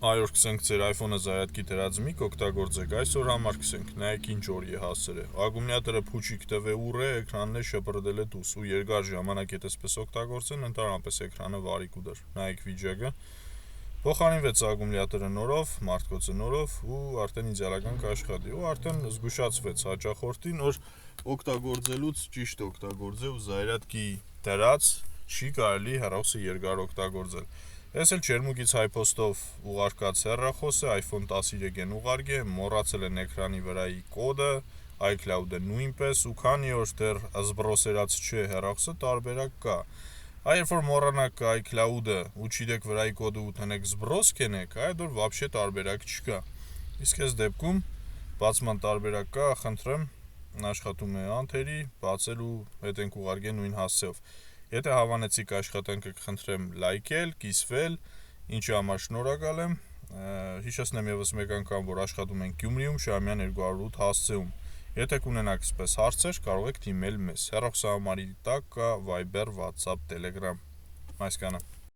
Այոր կսենք ձեր iPhone-ը զայատքի դրած միք օգտագործեք, այսօր համար կսենք, նայեք ինչ օրի է հասել է, ակումուլյատորը փուչիկ տվե ուռ է, էկրանն է շպրդել է դուս ու երկար ժամանակ եթե պես օգտագործեն, ընդհանրապես էկրանը վարի կուդր, նայեք վիճակը, փոխարինվեց ակումուլյատորը նորով, մարդկոցը նորով ու արդեն իդեալական կաշխատի ու արդեն զգուշացվեց հաճախորդին, որ օգտագործելուց ճիշտ օգտագործե ու զայրատքի դրած չի կարելի հեռախոսը երկար օգտագործել։ Ես էլ Չերմուկից հայփոստով ուղարկած հեռախոսը iPhone 13-ն ուղարկե, մոռացել են էկրանի վրայի կոդը, iCloud-ը նույնպես ու քանի որ դեռ զբրոսերած չէ հեռախոսը տարբերակ կա։ Երբ որ մոռանաք iCloud-ը ու չգիտեք վրայի կոդը ու տնեք զբրոս կենեք, այդ որ вообще տարբերակ չկա։ Իսկ այս դեպքում բացման տարբերակ կա, խնդրեմ աշխատում է անթերի, բացել ու հետ ենք ուղարկել նույն հասցեով։ Եթե հավանեցիք աշխատանքը կխնդրեմ լայքել, կիսվել, ինչի համար շնորհակալ եմ, հիշեցնեմ եւս մեկ անգամ, որ աշխատում ենք Գյումրիում, Շահումյան 208 հասցեում։ Եթե կունենաք սպես հարցեր, կարող եք դիմել մեզ։ Հեռախոսահամարի տակ կա Viber, WhatsApp, Telegram։ Այսքանը։